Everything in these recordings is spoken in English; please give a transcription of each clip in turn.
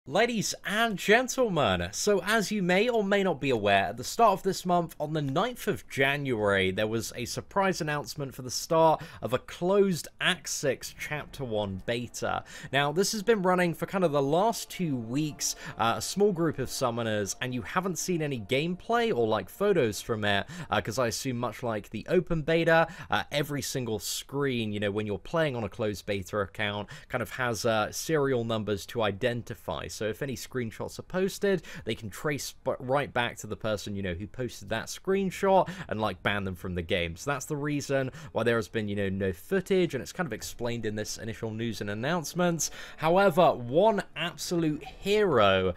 Ladies and gentlemen, so as you may or may not be aware, at the start of this month, on the 9th of January, there was a surprise announcement for the start of a closed Act 6 Chapter 1 beta. Now, this has been running for kind of the last 2 weeks, a small group of summoners, and you haven't seen any gameplay or like photos from it, because I assume much like the open beta, every single screen, you know, when you're playing on a closed beta account, kind of has serial numbers to identify. So if any screenshots are posted, they can trace right back to the person, you know, who posted that screenshot and like ban them from the game. So that's the reason why there has been, you know, no footage, and it's kind of explained in this initial news and announcements. However, one absolute hero,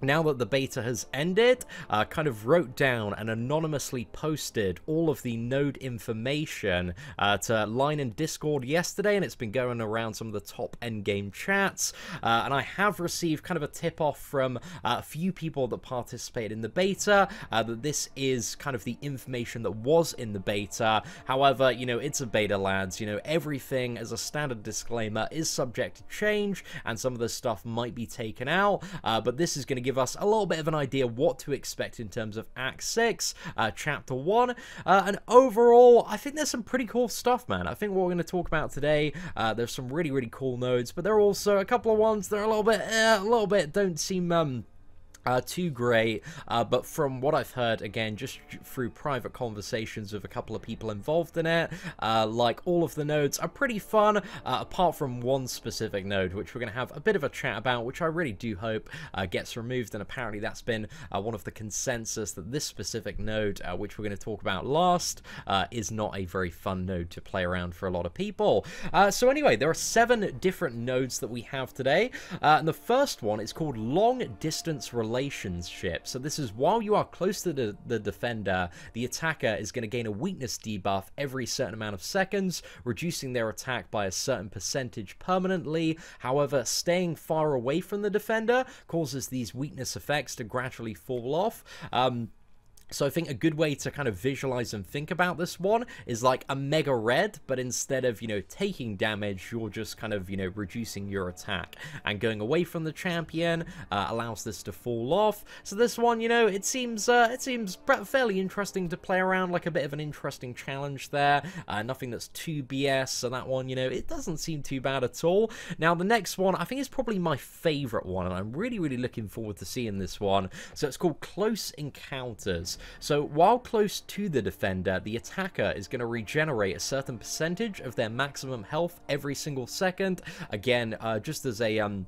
now that the beta has ended, kind of wrote down and anonymously posted all of the node information to Line and Discord yesterday, and it's been going around some of the top endgame chats, and I have received kind of a tip-off from a few people that participated in the beta, that this is kind of the information that was in the beta. However, you know, it's a beta, lads. You know, everything, as a standard disclaimer, is subject to change, and some of the stuff might be taken out, but this is going to give us a little bit of an idea what to expect in terms of Act 6, Chapter 1, and overall, I think there's some pretty cool stuff, man. I think what we're going to talk about today, there's some really, really cool nodes, but there are also a couple of ones that are a little bit don't seem too great, but from what I've heard, again, just through private conversations with a couple of people involved in it, like all of the nodes are pretty fun, apart from one specific node, which we're going to have a bit of a chat about, which I really do hope gets removed, and apparently that's been one of the consensus, that this specific node, which we're going to talk about last, is not a very fun node to play around for a lot of people. So anyway, there are 7 different nodes that we have today, and the first one is called Long Distance Relationship. So this is while you are close to the defender, the attacker is going to gain a weakness debuff every certain amount of seconds, reducing their attack by a certain percentage permanently. However, staying far away from the defender causes these weakness effects to gradually fall off. So I think a good way to kind of visualize and think about this one is like a mega red, but instead of, you know, taking damage, you're just kind of, you know, reducing your attack. And going away from the champion allows this to fall off. So this one, you know, it seems fairly interesting to play around, like a bit of an interesting challenge there. Nothing that's too BS, so that one, you know, it doesn't seem too bad at all. Now, the next one, I think is probably my favorite one, and I'm really, really looking forward to seeing this one. So it's called Close Encounters. So while close to the defender, the attacker is going to regenerate a certain percentage of their maximum health every single second. Again, just as a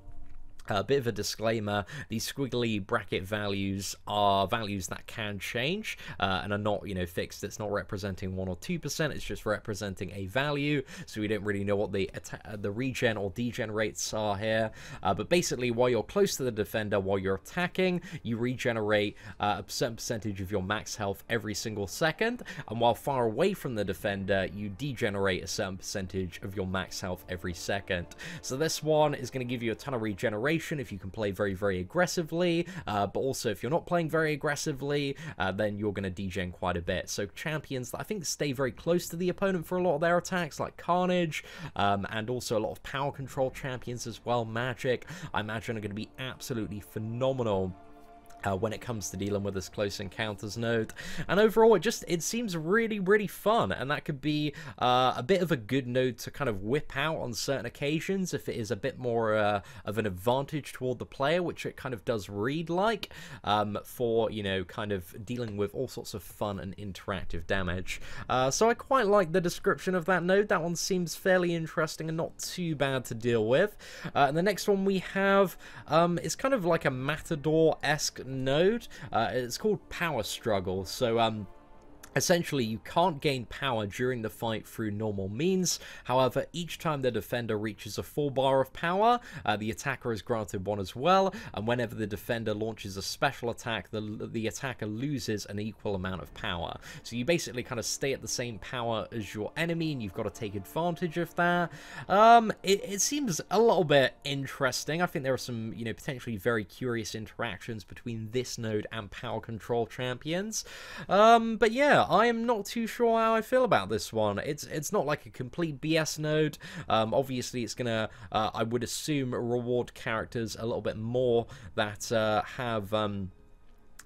bit of a disclaimer, these squiggly bracket values are values that can change and are not, you know, fixed. It's not representing 1 or 2%, it's just representing a value, so we don't really know what the regen or degen rates are here. But basically, while you're close to the defender, while you're attacking, you regenerate a certain percentage of your max health every single second, and while far away from the defender, you degenerate a certain percentage of your max health every second. So this one is going to give you a ton of regeneration if you can play very, very aggressively, but also if you're not playing very aggressively, then you're going to degen quite a bit. So champions that I think stay very close to the opponent for a lot of their attacks, like Carnage, and also a lot of power control champions as well, Magic, I imagine are going to be absolutely phenomenal when it comes to dealing with this Close Encounters node. And overall, it seems really, really fun, and that could be a bit of a good node to kind of whip out on certain occasions if it is a bit more of an advantage toward the player, which it kind of does read like, for, you know, kind of dealing with all sorts of fun and interactive damage. So I quite like the description of that node. That one seems fairly interesting and not too bad to deal with. And the next one we have is kind of like a Matador-esque node. It's called Power Struggle. So essentially, you can't gain power during the fight through normal means. However, each time the defender reaches a full bar of power, the attacker is granted one as well, and whenever the defender launches a special attack, the attacker loses an equal amount of power. So you basically kind of stay at the same power as your enemy, and you've got to take advantage of that. It seems a little bit interesting. I think there are some, you know, potentially very curious interactions between this node and power control champions. But yeah, I am not too sure how I feel about this one. It's not like a complete BS node. Obviously, it's gonna, I would assume, reward characters a little bit more that have...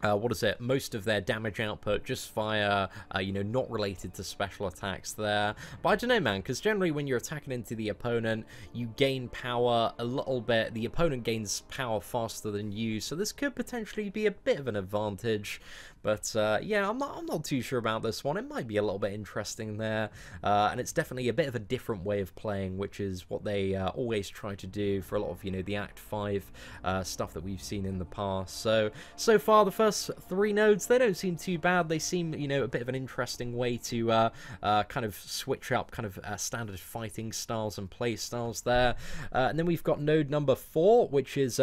what is it? Most of their damage output just via, you know, not related to special attacks there. But I don't know, man, because generally when you're attacking into the opponent, you gain power a little bit. The opponent gains power faster than you, so this could potentially be a bit of an advantage. But yeah, I'm not too sure about this one. It might be a little bit interesting there, and it's definitely a bit of a different way of playing, which is what they always try to do for a lot of, you know, the Act 5 stuff that we've seen in the past. So far, the first 3 nodes, they don't seem too bad. They seem, you know, a bit of an interesting way to kind of switch up kind of standard fighting styles and play styles there. And then we've got node number 4, which is...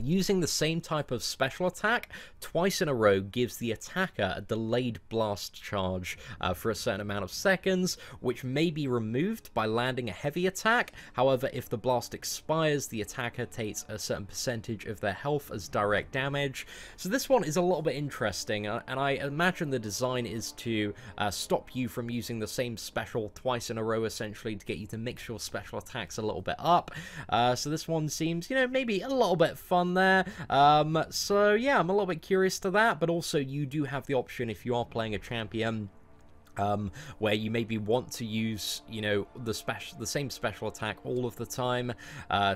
using the same type of special attack twice in a row gives the attacker a delayed blast charge for a certain amount of seconds, which may be removed by landing a heavy attack. However, if the blast expires, the attacker takes a certain percentage of their health as direct damage. So this one is a little bit interesting, and I imagine the design is to stop you from using the same special twice in a row, essentially, to get you to mix your special attacks a little bit up. So this one seems, you know, maybe a little bit fun there. So yeah, I'm a little bit curious to that, but also you do have the option, if you are playing a champion where you maybe want to use, you know, the same special attack all of the time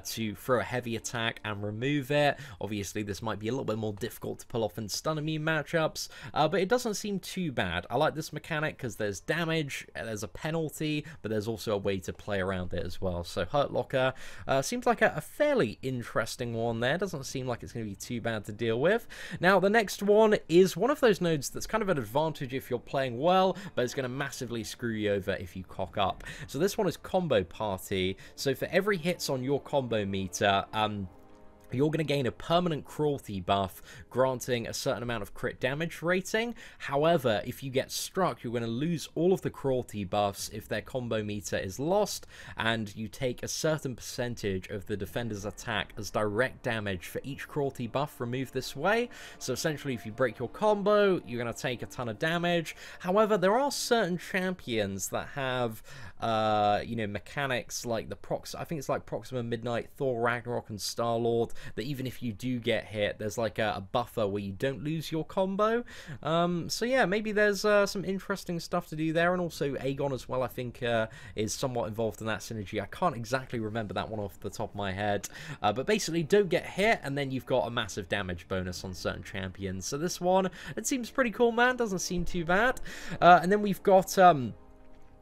to throw a heavy attack and remove it. Obviously, this might be a little bit more difficult to pull off in stun immune matchups, but it doesn't seem too bad. I like this mechanic because there's damage, there's a penalty, but there's also a way to play around it as well. So Hurt Locker seems like a fairly interesting one there. Doesn't seem like it's going to be too bad to deal with. Now, the next one is one of those nodes that's kind of an advantage if you're playing well, but it's going to massively screw you over if you cock up. So this one is Combo Party. So for every hits on your combo meter, you're going to gain a permanent cruelty buff, granting a certain amount of crit damage rating. However, if you get struck, you're going to lose all of the cruelty buffs if their combo meter is lost, and you take a certain percentage of the defender's attack as direct damage for each cruelty buff removed this way. So essentially, if you break your combo, you're going to take a ton of damage. However, there are certain champions that have you know, mechanics like the I think it's like Proxima Midnight, Thor Ragnarok, and Star-Lord, that even if you do get hit, there's like a buffer where you don't lose your combo. So yeah, maybe there's some interesting stuff to do there, and also Aegon as well, I think, is somewhat involved in that synergy. I can't exactly remember that one off the top of my head, but basically don't get hit, and then you've got a massive damage bonus on certain champions. So this one, it seems pretty cool, man. Doesn't seem too bad. And then we've got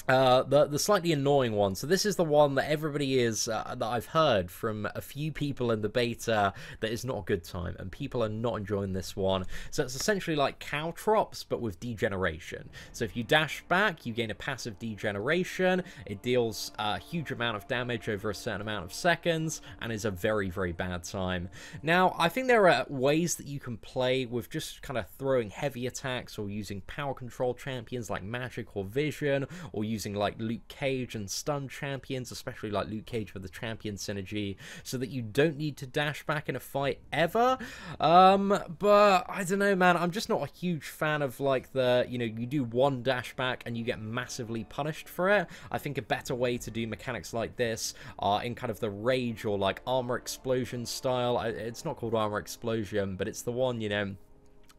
the slightly annoying one. So this is the one that everybody is, that I've heard from a few people in the beta, that is not a good time, and people are not enjoying this one. So it's essentially like Caltrops, but with degeneration. So if you dash back, you gain a passive degeneration. It deals a huge amount of damage over a certain amount of seconds, and is a very, very bad time. Now, I think there are ways that you can play with just kind of throwing heavy attacks, or using power control champions like Magic or Vision, or using like Luke Cage and stun champions, especially like Luke Cage with the champion synergy, so that you don't need to dash back in a fight ever. But I don't know, man, I'm just not a huge fan of like the, you know, you do one dash back and you get massively punished for it. I think a better way to do mechanics like this are in kind of the Rage or like Armor Explosion style. It's not called Armor Explosion, but it's the one, you know,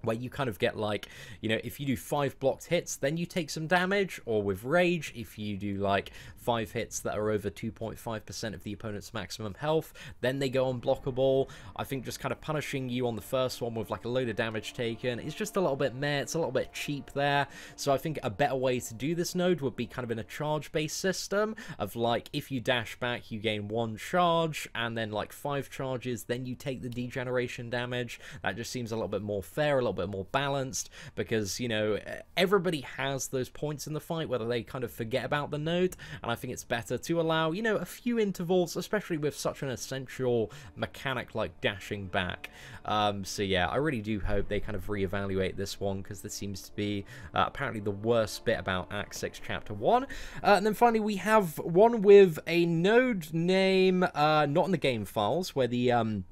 where you kind of get like, you know, if you do 5 blocked hits, then you take some damage, or with Rage, if you do like 5 hits that are over 2.5% of the opponent's maximum health, then they go unblockable. I think just kind of punishing you on the first one with like a load of damage taken is just a little bit meh, it's a little bit cheap there. So I think a better way to do this node would be kind of in a charge-based system of like, if you dash back, you gain 1 charge, and then like 5 charges, then you take the degeneration damage. That just seems a little bit more fair, a little bit more balanced, because, you know, everybody has those points in the fight whether they kind of forget about the node, and I think it's better to allow, you know, a few intervals, especially with such an essential mechanic like dashing back. So yeah, I really do hope they kind of reevaluate this one, because this seems to be apparently the worst bit about Act 6 Chapter 1. And then finally we have one with a node name not in the game files, where the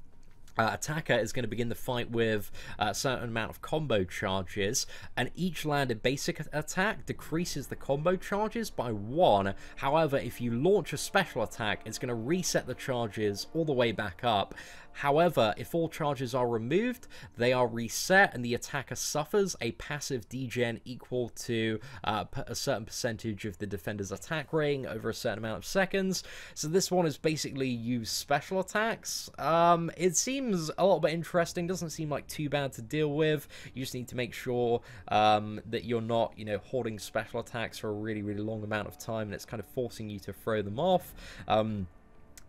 attacker is going to begin the fight with a certain amount of combo charges, and each landed basic attack decreases the combo charges by 1. However, if you launch a special attack, it's going to reset the charges all the way back up. However, if all charges are removed, they are reset, and the attacker suffers a passive degen equal to a certain percentage of the defender's attack rating over a certain amount of seconds. So this one is basically use special attacks. It seems a little bit interesting. Doesn't seem like too bad to deal with. You just need to make sure that you're not, you know, holding special attacks for a really, really long amount of time, and it's kind of forcing you to throw them off.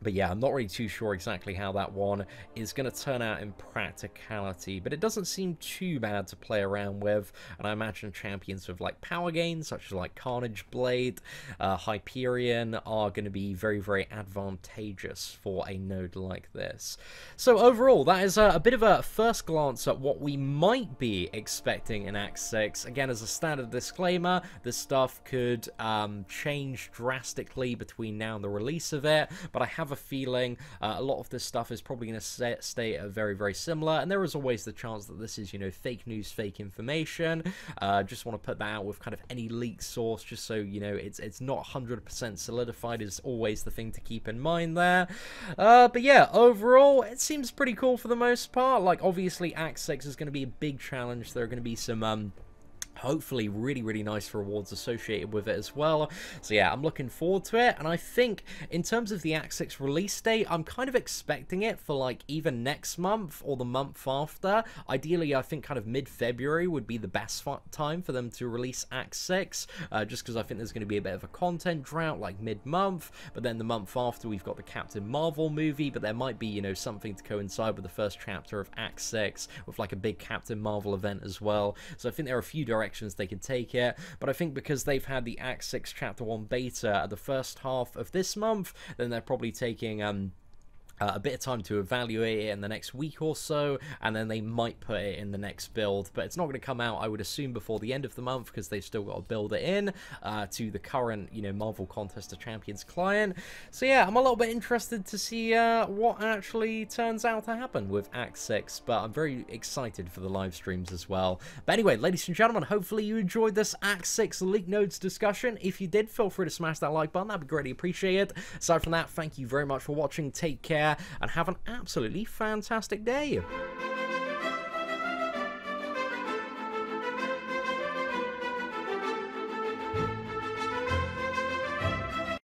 But yeah, I'm not really too sure exactly how that one is going to turn out in practicality, but it doesn't seem too bad to play around with, and I imagine champions with like power gains, such as like Carnage Blade, Hyperion, are going to be very, very advantageous for a node like this. So overall, that is a bit of a first glance at what we might be expecting in Act 6. Again, as a standard disclaimer, this stuff could change drastically between now and the release of it, but I have a feeling a lot of this stuff is probably going to stay very, very similar, and there is always the chance that this is, you know, fake news, fake information. Just want to put that out with kind of any leak source, just so, you know, it's not 100% solidified is always the thing to keep in mind there. But yeah, overall, it seems pretty cool for the most part. Like, obviously, Act 6 is going to be a big challenge. There are going to be some hopefully really, really nice rewards associated with it as well. So yeah, I'm looking forward to it, and I think in terms of the Act 6 release date, I'm kind of expecting it for like either next month or the month after. Ideally, I think kind of mid-February would be the best time for them to release Act 6, just because I think there's going to be a bit of a content drought like mid-month, but then the month after we've got the Captain Marvel movie, but there might be, you know, something to coincide with the first chapter of Act 6 with like a big Captain Marvel event as well. So I think there are a few directions they can take it, but I think because they've had the Act 6 Chapter 1 beta at the first half of this month, then they're probably taking a bit of time to evaluate it in the next week or so, and then they might put it in the next build, but it's not going to come out, I would assume, before the end of the month, because they've still got to build it in to the current, you know, Marvel Contest of Champions client. So yeah, I'm a little bit interested to see what actually turns out to happen with Act 6, but I'm very excited for the live streams as well. But anyway, ladies and gentlemen, hopefully you enjoyed this Act 6 leak nodes discussion. If you did, feel free to smash that like button, that'd be greatly appreciated. Aside from that, thank you very much for watching, take care, and have an absolutely fantastic day.